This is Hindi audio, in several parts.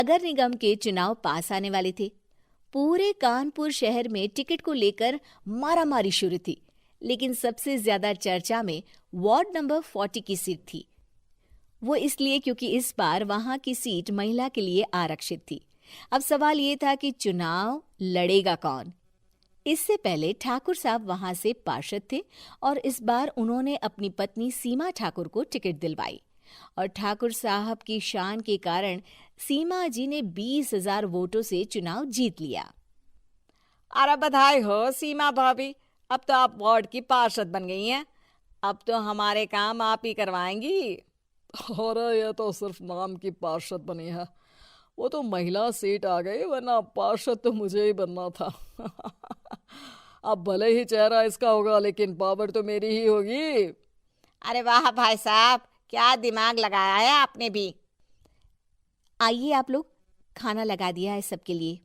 नगर निगम के चुनाव पास आने वाले थे। पूरे कानपुर शहर में टिकट को लेकर मारामारी शुरू थी, लेकिन सबसे ज्यादा चर्चा में वार्ड नंबर 40 की सीट थी। वो इसलिए क्योंकि इस बार वहां की सीट महिला के लिए आरक्षित थी। अब सवाल ये था कि चुनाव लड़ेगा कौन। इससे पहले ठाकुर साहब वहां से पार्षद थे और इस बार उन्होंने अपनी पत्नी सीमा ठाकुर को टिकट दिलवाई और ठाकुर साहब की शान के कारण सीमा जी ने 20,000 वोटों से चुनाव जीत लिया। अरे बधाई हो सीमा भाभी, अब तो आप वार्ड की पार्षद बन गई हैं। अब तो हमारे काम आप ही करवाएंगी। अरे ये तो सिर्फ नाम की पार्षद बनी है, वो तो महिला सीट आ गई, वरना पार्षद तो मुझे ही बनना था। अब भले ही चेहरा इसका होगा, लेकिन पावर तो मेरी ही होगी। अरे वाह भाई साहब, क्या दिमाग लगाया है आपने भी। आइए आप लोग, खाना लगा दिया है सबके लिए।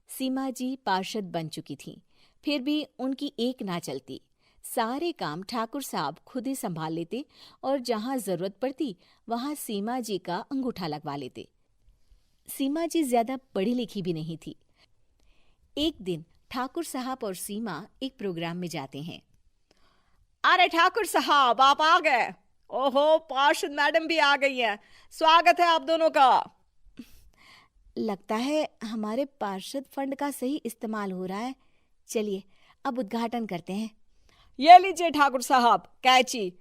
सीमा जी पार्षद बन चुकी थीं, फिर भी उनकी एक ना चलती। सारे काम ठाकुर साहब खुद ही संभाल लेते और जहां जरूरत पड़ती वहां सीमा जी का अंगूठा लगवा लेते। सीमा जी ज्यादा पढ़ी लिखी भी नहीं थी। एक दिन ठाकुर साहब और सीमा एक प्रोग्राम में जाते हैं। अरे ठाकुर साहब, आप आ गए। ओहो, पार्षद मैडम भी आ गई हैं। स्वागत है आप दोनों का। लगता है हमारे पार्षद फंड का सही इस्तेमाल हो रहा है। चलिए अब उद्घाटन करते हैं। ये लीजिए ठाकुर साहब कैची,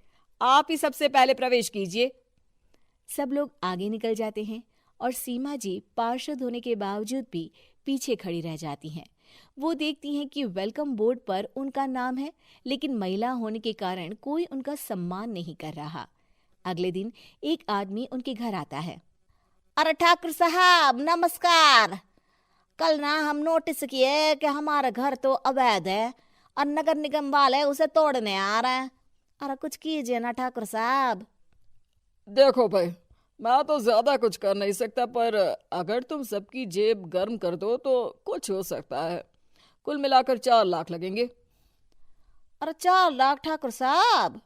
आप ही सबसे पहले प्रवेश कीजिए। सब लोग आगे निकल जाते हैं और सीमा जी पार्षद होने के बावजूद भी पीछे खड़ी रह जाती हैं। वो देखती हैं कि वेलकम बोर्ड पर उनका नाम है, लेकिन महिला होने के कारण कोई उनका सम्मान नहीं कर रहा। अगले दिन एक आदमी उनके घर आता है। अरे ठाकुर साहब नमस्कार। कल ना हम नोटिस किए कि हमारा घर तो अवैध है और नगर निगम वाले उसे तोड़ने आ रहे हैं। अरे कुछ कीजिए ना ठाकुर साहब। देखो भाई, मैं तो ज्यादा कुछ कर नहीं सकता, पर अगर तुम सबकी जेब गर्म कर दो तो कुछ हो सकता है। कुल मिलाकर 4 लाख लगेंगे। अरे 4 लाख ठाकुर साहब?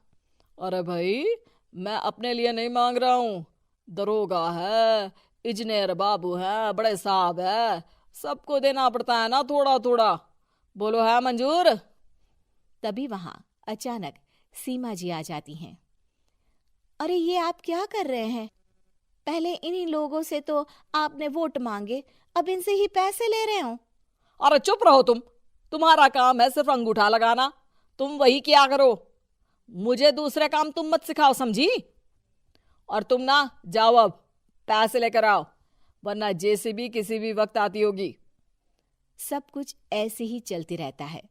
अरे भाई, मैं अपने लिए नहीं मांग रहा हूँ। दरोगा है, इंजीनियर बाबू है, बड़े साहब है, सबको देना पड़ता है ना थोड़ा थोड़ा। बोलो है मंजूर? तभी वहां अचानक सीमा जी आ जाती हैं। अरे ये आप क्या कर रहे हैं? पहले इन्हीं लोगों से तो आपने वोट मांगे, अब इनसे ही पैसे ले रहे हो। अरे चुप रहो तुम, तुम्हारा काम है सिर्फ अंगूठा लगाना, तुम वही किया करो। मुझे दूसरे काम तुम मत सिखाओ, समझी? और तुम ना जाओ, अब पैसे लेकर आओ, वरना जेसीबी किसी भी वक्त आती होगी। सब कुछ ऐसे ही चलते रहता है।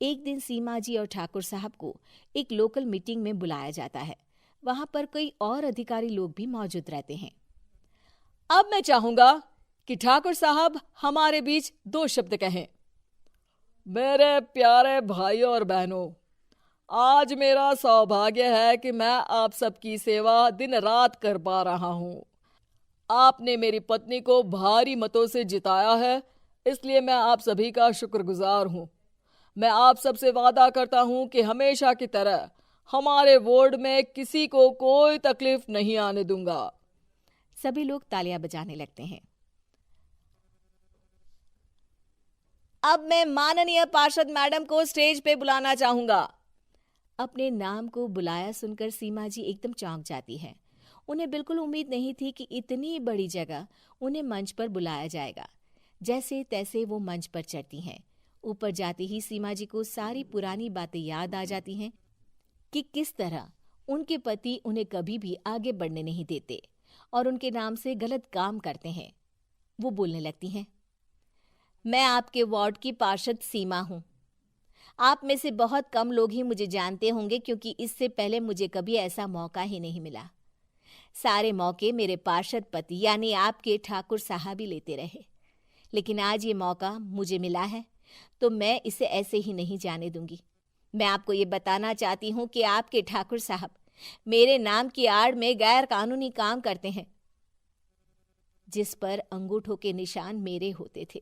एक दिन सीमा जी और ठाकुर साहब को एक लोकल मीटिंग में बुलाया जाता है। वहां पर कई और अधिकारी लोग भी मौजूद रहते हैं। अब मैं चाहूंगा कि ठाकुर साहब हमारे बीच 2 शब्द कहें। मेरे प्यारे भाइयों और बहनों, आज मेरा सौभाग्य है कि मैं आप सबकी सेवा दिन रात कर पा रहा हूं। आपने मेरी पत्नी को भारी मतों से जिताया है, इसलिए मैं आप सभी का शुक्रगुजार हूं। मैं आप सबसे वादा करता हूं कि हमेशा की तरह हमारे वार्ड में किसी को कोई तकलीफ नहीं आने दूंगा। सभी लोग तालियां बजाने लगते हैं। अब मैं माननीय पार्षद मैडम को स्टेज पे बुलाना चाहूंगा। अपने नाम को बुलाया सुनकर सीमा जी एकदम चौंक जाती है। उन्हें बिल्कुल उम्मीद नहीं थी कि इतनी बड़ी जगह उन्हें मंच पर बुलाया जाएगा। जैसे तैसे वो मंच पर चढ़ती हैं। ऊपर जाते ही सीमा जी को सारी पुरानी बातें याद आ जाती हैं कि किस तरह उनके पति उन्हें कभी भी आगे बढ़ने नहीं देते और उनके नाम से गलत काम करते हैं। वो बोलने लगती हैं। मैं आपके वार्ड की पार्षद सीमा हूं। आप में से बहुत कम लोग ही मुझे जानते होंगे, क्योंकि इससे पहले मुझे कभी ऐसा मौका ही नहीं मिला। सारे मौके मेरे पार्षद पति यानी आपके ठाकुर साहब ही लेते रहे, लेकिन आज ये मौका मुझे मिला है तो मैं इसे ऐसे ही नहीं जाने दूंगी। मैं आपको ये बताना चाहती हूँ कि आपके ठाकुर साहब मेरे नाम की आड़ में गैर कानूनी काम करते हैं, जिस पर अंगूठों के निशान मेरे होते थे।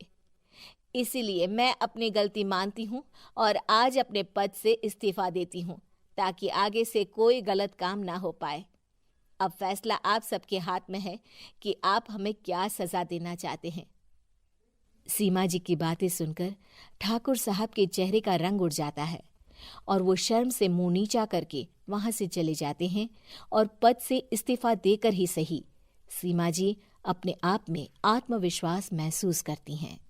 इसीलिए मैं अपनी गलती मानती हूँ और आज अपने पद से इस्तीफा देती हूँ, ताकि आगे से कोई गलत काम ना हो पाए। अब फैसला आप सबके हाथ में है कि आप हमें क्या सजा देना चाहते हैं। सीमा जी की बातें सुनकर ठाकुर साहब के चेहरे का रंग उड़ जाता है और वो शर्म से मुंह नीचा करके वहां से चले जाते हैं और पद से इस्तीफा देकर ही सही सीमा जी अपने आप में आत्मविश्वास महसूस करती हैं।